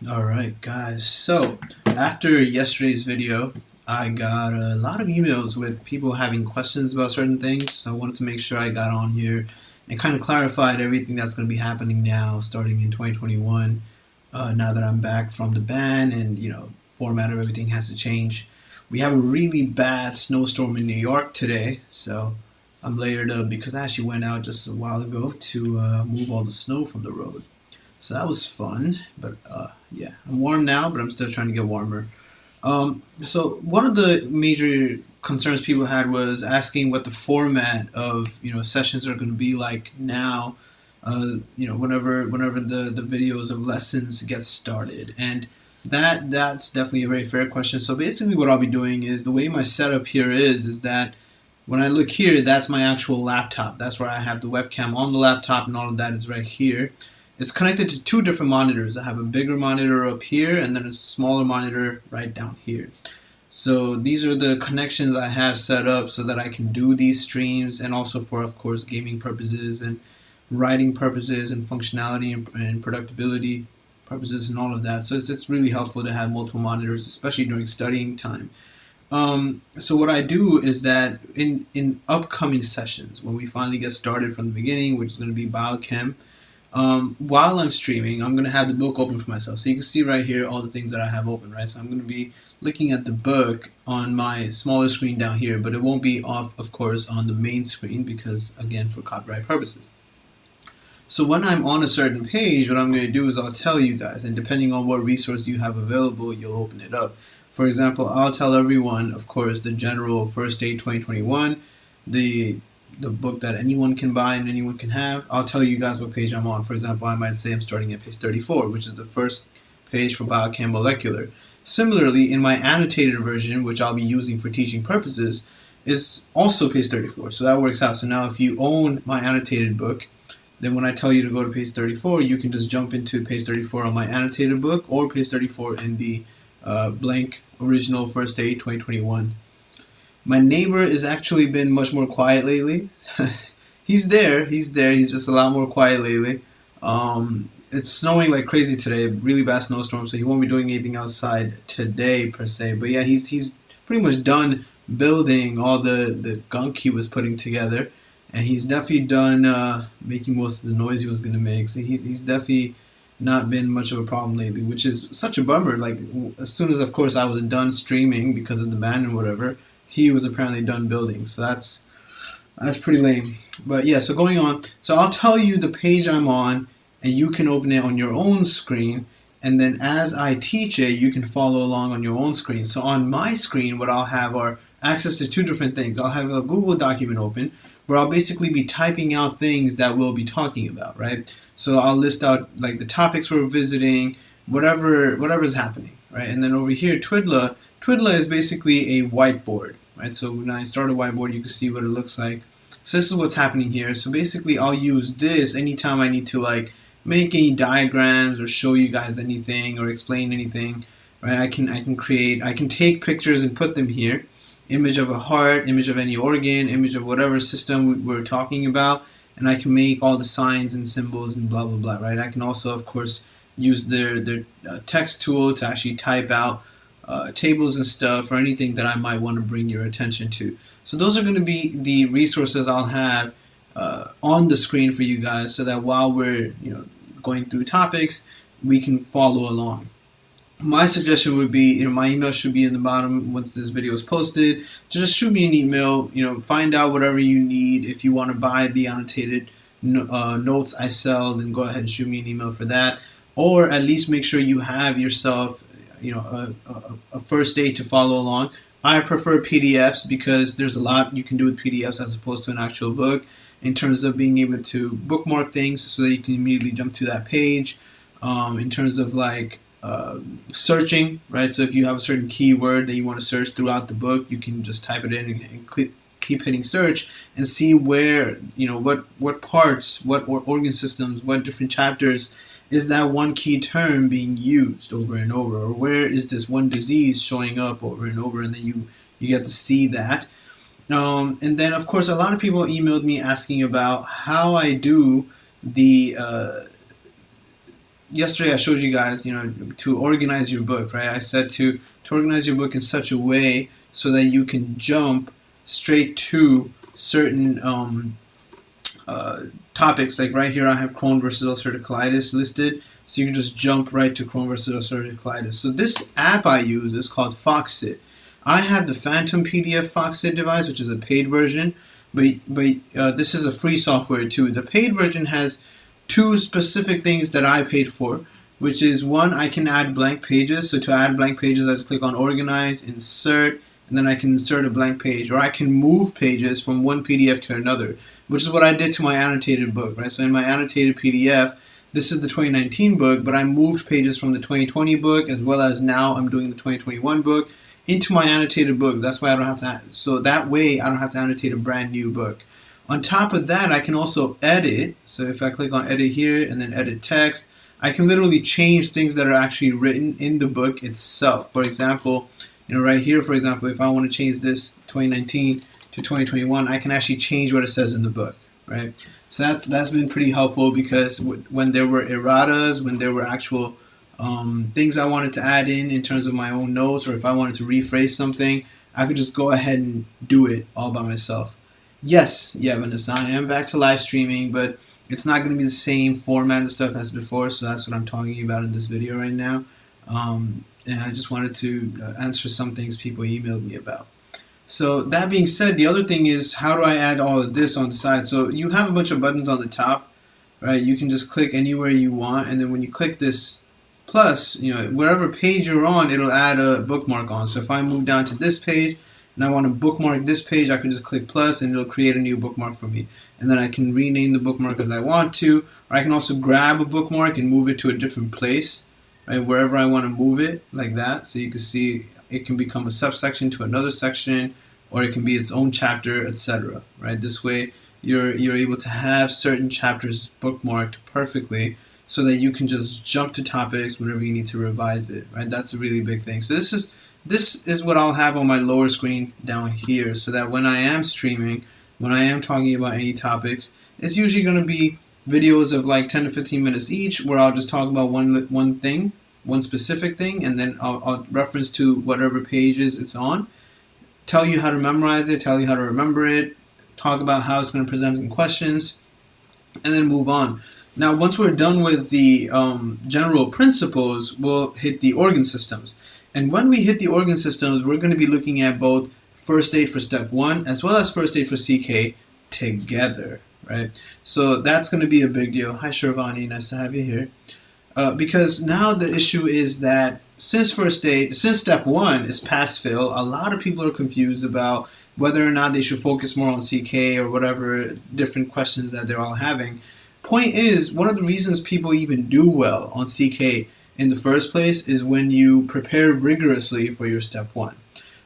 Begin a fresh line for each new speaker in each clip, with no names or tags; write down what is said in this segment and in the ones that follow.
Alright guys, so after yesterday's video I got a lot of emails with people having questions about certain things, so I wanted to make sure I got on here and kind of clarified everything that's going to be happening now starting in 2021, now that I'm back from the ban and format of everything has to change. We have a really bad snowstorm in New York today, so I'm layered up because I actually went out just a while ago to move all the snow from the road. So that was fun, but yeah, I'm warm now, but I'm still trying to get warmer. So one of the major concerns people had was asking what the format of sessions are going to be like now. Whenever the videos of lessons get started, and that's definitely a very fair question. So basically, what I'll be doing is the way my setup here is that when I look here, that's my actual laptop. That's where I have the webcam on the laptop, and all of that is right here. It's connected to two different monitors. I have a bigger monitor up here and then a smaller monitor right down here. So these are the connections I have set up so that I can do these streams, and also for, of course, gaming purposes and writing purposes and functionality and productability purposes and all of that. So it's really helpful to have multiple monitors, especially during studying time. So what I do is that in upcoming sessions, when we finally get started from the beginning, which is going to be biochem, while I'm streaming, I'm going to have the book open for myself. So you can see right here all the things that I have open, right? So I'm going to be looking at the book on my smaller screen down here, but it won't be off, of course, on the main screen because, again, for copyright purposes. So when I'm on a certain page, what I'm going to do is I'll tell you guys, and depending on what resource you have available, you'll open it up. For example, I'll tell everyone, of course, the general First Aid 2021, the book that anyone can buy and anyone can have. I'll tell you guys what page I'm on. For example, I might say I'm starting at page 34, which is the first page for biochem molecular. Similarly, in my annotated version, which I'll be using for teaching purposes, is also page 34. So that works out. So now if you own my annotated book, then when I tell you to go to page 34, you can just jump into page 34 on my annotated book or page 34 in the blank original First Aid 2021. My neighbor has actually been much more quiet lately. He's there. He's just a lot more quiet lately. It's snowing like crazy today, really bad snowstorm, so he won't be doing anything outside today per se. But yeah, he's pretty much done building all the gunk he was putting together, and he's definitely done making most of the noise he was going to make. So he's definitely not been much of a problem lately, which is such a bummer. Like, as soon as, of course, I was done streaming because of the ban and whatever, he was apparently done building. So that's pretty lame. But yeah, so going on. So I'll tell you the page I'm on, and you can open it on your own screen. And then as I teach it, you can follow along on your own screen. So on my screen, what I'll have are access to two different things. I'll have a Google document open where I'll basically be typing out things that we'll be talking about, right? So I'll list out like the topics we're visiting, whatever's happening, right? And then over here, Twidla is basically a whiteboard, right? So when I start a whiteboard, you can see what it looks like. So this is what's happening here. So basically, I'll use this anytime I need to like make any diagrams or show you guys anything or explain anything, right? I can take pictures and put them here. Image of a heart, image of any organ, image of whatever system we're talking about, and I can make all the signs and symbols and blah blah blah, right? I can also, of course, use their text tool to actually type out tables and stuff or anything that I might want to bring your attention to. So those are going to be the resources I'll have on the screen for you guys, so that while we're going through topics, we can follow along. My suggestion would be, my email should be in the bottom once this video is posted. Just shoot me an email, find out whatever you need. If you want to buy the annotated notes I sell, then go ahead and shoot me an email for that. Or at least make sure you have yourself, a first aid to follow along. I prefer PDFs because there's a lot you can do with PDFs as opposed to an actual book in terms of being able to bookmark things so that you can immediately jump to that page. In terms of like searching, right? So if you have a certain keyword that you want to search throughout the book, you can just type it in and keep hitting search and see where, what parts, what organ systems, what different chapters is that one key term being used over and over, or where is this one disease showing up over and over, and then you get to see that. And then, of course, a lot of people emailed me asking about how I do the yesterday I showed you guys, to organize your book, right? I said to organize your book in such a way so that you can jump straight to certain topics. Like right here I have Crohn versus ulcerative colitis listed, so you can just jump right to Crohn versus ulcerative colitis. So this app I use is called Foxit. I have the Phantom PDF Foxit device, which is a paid version, but this is a free software too. The paid version has two specific things that I paid for, which is one, I can add blank pages. So to add blank pages, I just click on Organize, Insert, and then I can insert a blank page, or I can move pages from one PDF to another, which is what I did to my annotated book, right? So in my annotated PDF, this is the 2019 book, but I moved pages from the 2020 book, as well as now I'm doing the 2021 book, into my annotated book. That's why I don't have to, so that way I don't have to annotate a brand new book. On top of that, I can also edit. So if I click on edit here and then edit text, I can literally change things that are actually written in the book itself. For example, right here, for example, if I want to change this 2019 to 2021, I can actually change what it says in the book, right? So that's been pretty helpful, because when there were erratas, when there were actual things I wanted to add in terms of my own notes, or if I wanted to rephrase something, I could just go ahead and do it all by myself. Yes, yeah, Vanessa, I am back to live streaming, but it's not going to be the same format and stuff as before, so that's what I'm talking about in this video right now. And I just wanted to answer some things people emailed me about. So that being said, the other thing is, how do I add all of this on the side? So you have a bunch of buttons on the top, right? You can just click anywhere you want, and then when you click this plus, wherever page you're on, it'll add a bookmark on. So if I move down to this page and I want to bookmark this page, I can just click plus and it'll create a new bookmark for me. And then I can rename the bookmark as I want to, or I can also grab a bookmark and move it to a different place, right, wherever I want to move it, like that. So you can see it can become a subsection to another section, or it can be its own chapter, etc. Right? This way you're able to have certain chapters bookmarked perfectly, so that you can just jump to topics whenever you need to revise it, right? That's a really big thing. So this is what I'll have on my lower screen down here, so that when I am streaming, when I am talking about any topics, it's usually going to be videos of like 10 to 15 minutes each, where I'll just talk about one thing, one specific thing, and then I'll reference to whatever pages it's on, tell you how to memorize it, tell you how to remember it, talk about how it's going to present in questions, and then move on. Now, once we're done with the general principles, we'll hit the organ systems. And when we hit the organ systems, we're going to be looking at both first aid for step 1 as well as first aid for CK together, right? So that's going to be a big deal. Hi, Shervani, nice to have you here. Because now the issue is that since step 1 is pass-fail, a lot of people are confused about whether or not they should focus more on CK or whatever different questions that they're all having. Point is, one of the reasons people even do well on CK in the first place is when you prepare rigorously for your step 1.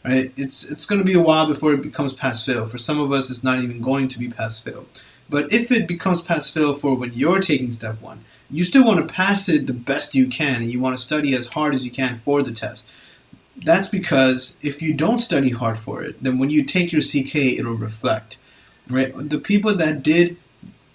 Right? It's going to be a while before it becomes pass-fail. For some of us, it's not even going to be pass-fail. But if it becomes pass-fail for when you're taking step 1, you still want to pass it the best you can, and you want to study as hard as you can for the test. That's because if you don't study hard for it, then when you take your CK, it'll reflect. Right? The people that did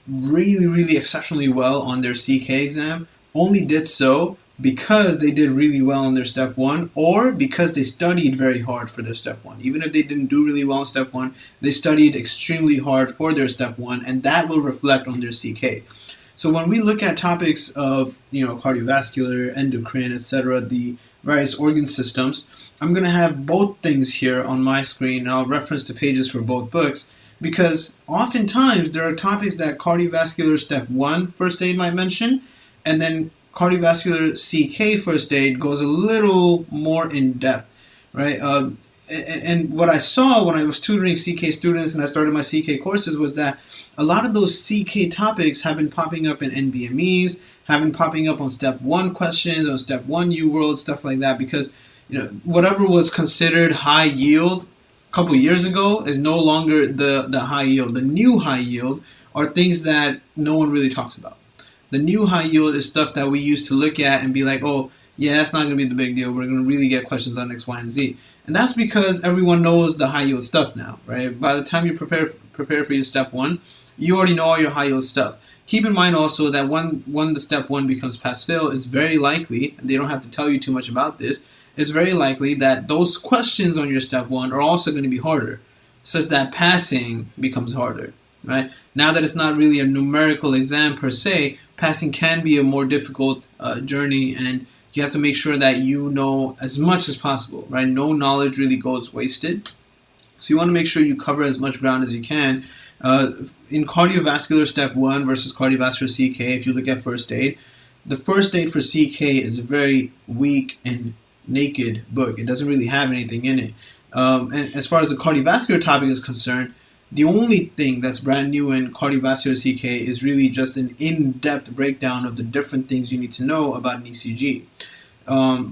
really, really exceptionally well on their CK exam only did so because they did really well on their step 1, or because they studied very hard for their step 1. Even if they didn't do really well on step 1, they studied extremely hard for their step 1, and that will reflect on their CK. So when we look at topics of cardiovascular, endocrine, etc., the various organ systems, I'm going to have both things here on my screen, and I'll reference the pages for both books, because oftentimes there are topics that cardiovascular step 1 first aid might mention, and then cardiovascular CK first aid goes a little more in depth, right? And what I saw when I was tutoring CK students and I started my CK courses was that a lot of those CK topics have been popping up in NBMEs, have been popping up on step 1 questions, on step 1 UWORLD, stuff like that, because whatever was considered high yield a couple years ago is no longer the high yield. The new high yield are things that no one really talks about. The new high yield is stuff that we used to look at and be like, oh, yeah, that's not going to be the big deal. We're going to really get questions on X, Y, and Z. And that's because everyone knows the high yield stuff now, right? By the time you prepare for your step 1, you already know all your high yield stuff. Keep in mind also that when the step 1 becomes pass-fail, it's very likely, and they don't have to tell you too much about this, it's very likely that those questions on your step 1 are also going to be harder, such that passing becomes harder, right? Now that it's not really a numerical exam per se, passing can be a more difficult journey, and you have to make sure that you know as much as possible, right? No knowledge really goes wasted. So you want to make sure you cover as much ground as you can. In cardiovascular step 1 versus cardiovascular CK, if you look at first aid, the first aid for CK is a very weak and naked book. It doesn't really have anything in it. And as far as the cardiovascular topic is concerned, the only thing that's brand new in cardiovascular CK is really just an in-depth breakdown of the different things you need to know about an ECG.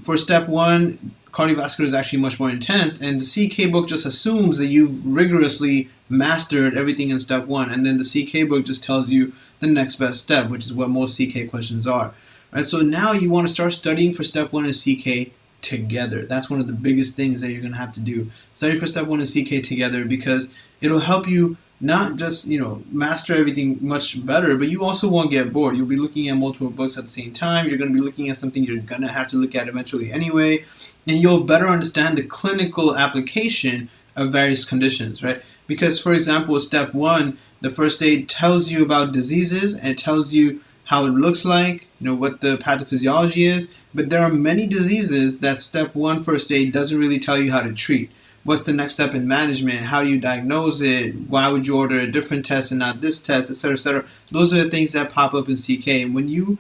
For step 1, cardiovascular is actually much more intense, and the CK book just assumes that you've rigorously mastered everything in step 1, and then the CK book just tells you the next best step, which is what most CK questions are. Right? So now you want to start studying for step 1 and CK together. That's one of the biggest things that you're going to have to do. Study for step 1 and CK together, because it'll help you not just, master everything much better, but you also won't get bored. You'll be looking at multiple books at the same time. You're going to be looking at something you're going to have to look at eventually anyway, and you'll better understand the clinical application of various conditions, right? Because, for example, step 1, the first aid tells you about diseases, and it tells you how it looks like, what the pathophysiology is, but there are many diseases that step 1 first aid doesn't really tell you how to treat. What's the next step in management? How do you diagnose it? Why would you order a different test and not this test, etc., etc.? Those are the things that pop up in CK. And when you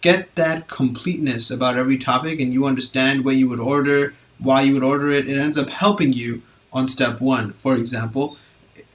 get that completeness about every topic and you understand what you would order, why you would order it, it ends up helping you on step 1. For example,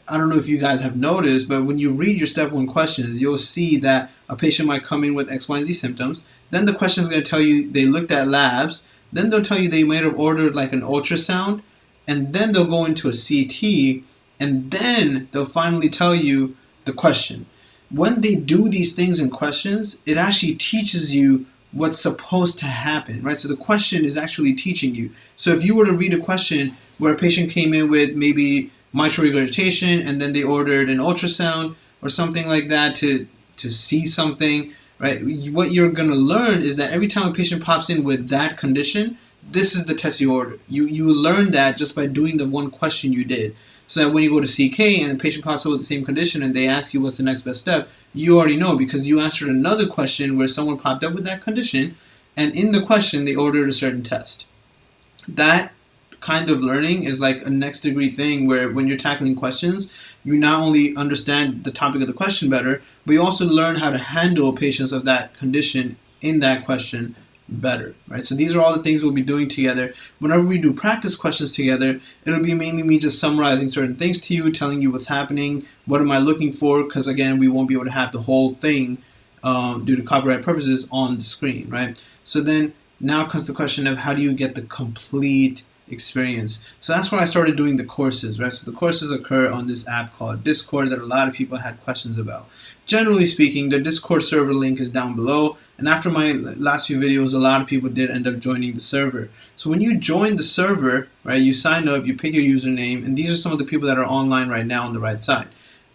I don't know if you guys have noticed, but when you read your step 1 questions, you'll see that a patient might come in with X, Y, and Z symptoms. Then the question is going to tell you they looked at labs. Then they'll tell you they might have ordered like an ultrasound. And then they'll go into a CT, and then they'll finally tell you the question. When they do these things in questions, it actually teaches you what's supposed to happen, right? So the question is actually teaching you. So if you were to read a question where a patient came in with maybe mitral regurgitation, and then they ordered an ultrasound or something like that to see something, right? What you're going to learn is that every time a patient pops in with that condition, this is the test you ordered. You learn that just by doing the one question you did. So that when you go to CK and the patient pops up with the same condition and they ask you what's the next best step, you already know because you answered another question where someone popped up with that condition, and in the question they ordered a certain test. That kind of learning is like a next degree thing where when you're tackling questions, you not only understand the topic of the question better, but you also learn how to handle patients of that condition in that question better, right? So these are all the things we'll be doing together. Whenever we do practice questions together, it'll be mainly me just summarizing certain things to you, telling you what's happening, what am I looking for, because again, we won't be able to have the whole thing due to copyright purposes on the screen, right? So then now comes the question of how do you get the complete experience. So that's why I started doing the courses, right? So the courses occur on this app called Discord that a lot of people had questions about. Generally speaking, the Discord server link is down below, and after my last few videos, a lot of people did end up joining the server. So when you join the server, right, you sign up, you pick your username, and these are some of the people that are online right now on the right side.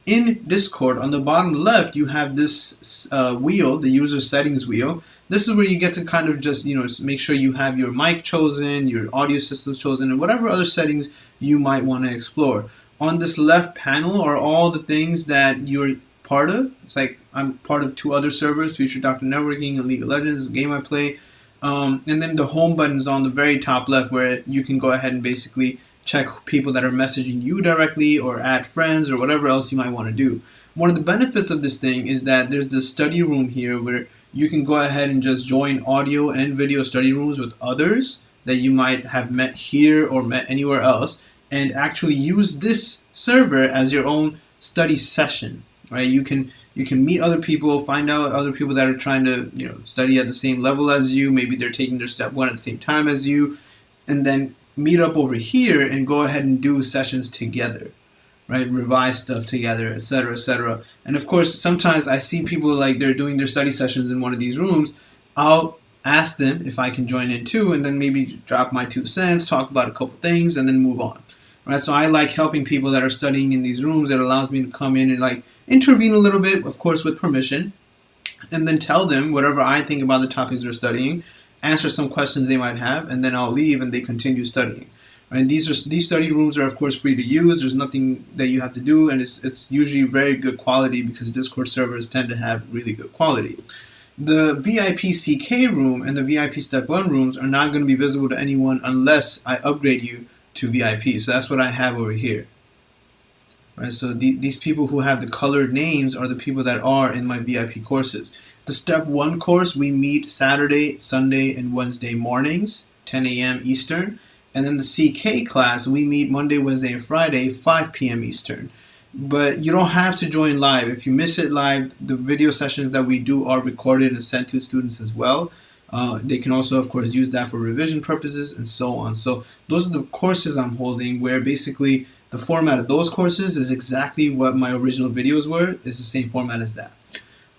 In Discord, on the bottom left, you have this wheel, the user settings wheel. This is where you get to kind of just, make sure you have your mic chosen, your audio system chosen, and whatever other settings you might want to explore. On this left panel are all the things that you're part of. It's like I'm part of 2 other servers, Future Doctor Networking and League of Legends, a game I play. And then the home button is on the very top left where you can go ahead and basically check people that are messaging you directly or add friends or whatever else you might want to do. One of the benefits of this thing is that there's this study room here where you can go ahead and just join audio and video study rooms with others that you might have met here or met anywhere else, and actually use this server as your own study session, right? You can meet other people, find out other people that are trying to study at the same level as you. Maybe they're taking their step 1 at the same time as you, and then meet up over here and go ahead and do sessions together, right? Revise stuff together, etc., etc. And of course, sometimes I see people like they're doing their study sessions in one of these rooms. I'll ask them if I can join in too, and then maybe drop my 2 cents, talk about a couple things, and then move on. right? So I like helping people that are studying in these rooms. It allows me to come in and like intervene a little bit, of course, with permission, and then tell them whatever I think about the topics they're studying, answer some questions they might have, and then I'll leave and they continue studying. Right? These study rooms are of course free to use. There's nothing that you have to do, and it's usually very good quality because Discord servers tend to have really good quality. The VIP CK room and the VIP Step 1 rooms are not going to be visible to anyone unless I upgrade you to VIP. So that's what I have over here. Right, so these people who have the colored names are the people that are in my VIP courses. The Step 1 course, we meet Saturday, Sunday, and Wednesday mornings, 10 a.m. Eastern. And then the CK class, we meet Monday, Wednesday, and Friday, 5 p.m. Eastern. But you don't have to join live. If you miss it live, the video sessions that we do are recorded and sent to students as well. They can also, of course, use that for revision purposes and so on. So those are the courses I'm holding, where basically the format of those courses is exactly what my original videos were. It's the same format as that.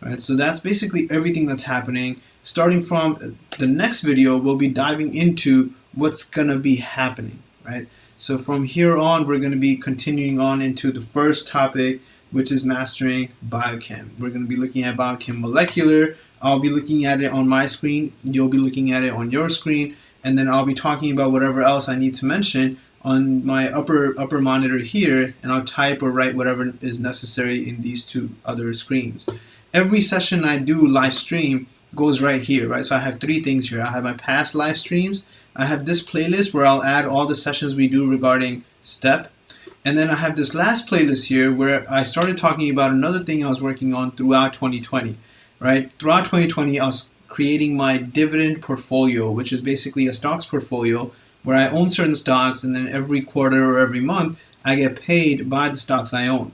Right? So that's basically everything that's happening. Starting from the next video, we'll be diving into what's going to be happening. Right? So from here on, we're going to be continuing on into the first topic, which is mastering biochem. We're going to be looking at biochem molecular. I'll be looking at it on my screen. You'll be looking at it on your screen. And then I'll be talking about whatever else I need to mention on my upper monitor here. And I'll type or write whatever is necessary in these two other screens. Every session I do live stream goes right here, right? So I have three things here. I have my past live streams. I have this playlist where I'll add all the sessions we do regarding STEP. And then I have this last playlist here where I started talking about another thing I was working on throughout 2020, right? Throughout 2020, I was creating my dividend portfolio, which is basically a stocks portfolio where I own certain stocks, and then every quarter or every month, I get paid by the stocks I own.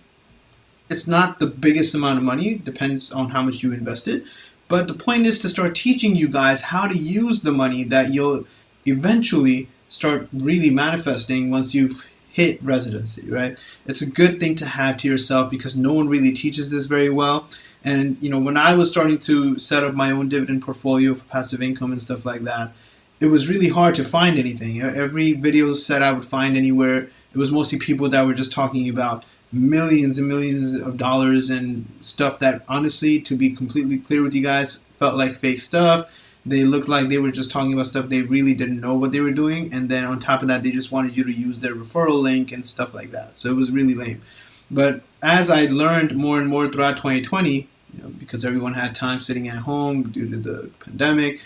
It's not the biggest amount of money, depends on how much you invested. But the point is to start teaching you guys how to use the money that you'll eventually start really manifesting once you've hit residency, right? It's a good thing to have to yourself because no one really teaches this very well. And you know, when I was starting to set up my own dividend portfolio for passive income and stuff like that, it was really hard to find anything. Every video set I would find anywhere, it was mostly people that were just talking about millions and millions of dollars and stuff that, honestly, to be completely clear with you guys, felt like fake stuff. They looked like they were just talking about stuff they really didn't know what they were doing, and then on top of that, they just wanted you to use their referral link and stuff like that. So it was really lame. But as I learned more and more throughout 2020, because everyone had time sitting at home due to the pandemic,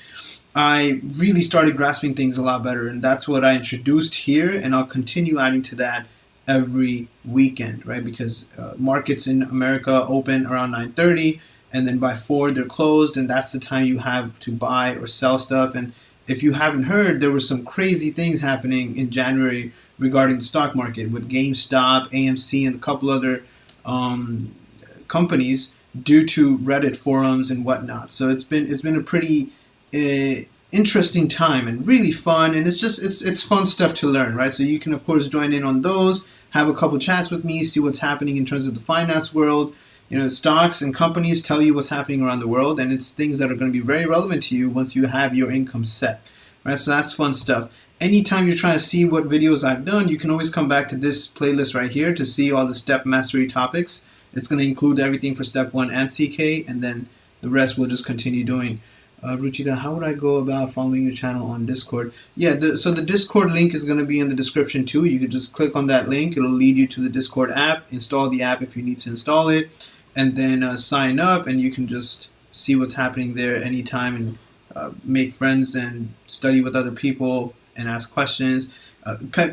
I really started grasping things a lot better, and that's what I introduced here, and I'll continue adding to that every weekend, right? Because markets in America open around 9:30, and then by 4 they're closed, and that's the time you have to buy or sell stuff. And if you haven't heard, there were some crazy things happening in January regarding the stock market with GameStop, AMC, and a couple other companies due to Reddit forums and whatnot. So it's been a pretty interesting time and really fun, and it's fun stuff to learn, right? So you can of course join in on those, have a couple chats with me, see what's happening in terms of the finance world. Stocks and companies tell you what's happening around the world, and it's things that are going to be very relevant to you once you have your income set, right? So that's fun stuff. Anytime you're trying to see what videos I've done, you can always come back to this playlist right here to see all the step mastery topics. It's going to include everything for step 1 and CK, and then the rest we'll just continue doing. Ruchita, how would I go about following your channel on Discord? Yeah, so the Discord link is going to be in the description too. You can just click on that link. It'll lead you to the Discord app. Install the app if you need to install it, and then sign up, and you can just see what's happening there anytime and make friends and study with other people and ask questions.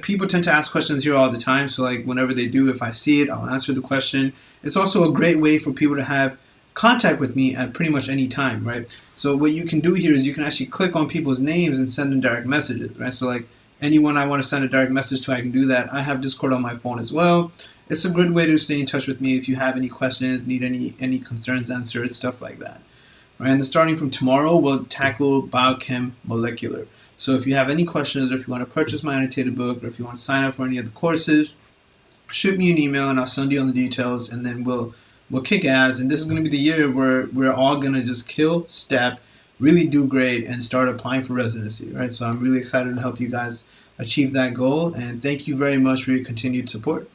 People tend to ask questions here all the time, so like whenever they do, if I see it, I'll answer the question. It's also a great way for people to have contact with me at pretty much any time, right? So what you can do here is you can actually click on people's names and send them direct messages, right? So like anyone I want to send a direct message to, I can do that. I have Discord on my phone as well. It's a good way to stay in touch with me if you have any questions, need any concerns answered, stuff like that. Right? And then starting from tomorrow, we'll tackle biochem molecular. So if you have any questions, or if you want to purchase my annotated book, or if you want to sign up for any of the courses, shoot me an email and I'll send you on the details, and then we'll kick ass. And this is going to be the year where we're all going to just kill STEP, really do great, and start applying for residency, right? So I'm really excited to help you guys achieve that goal. And thank you very much for your continued support.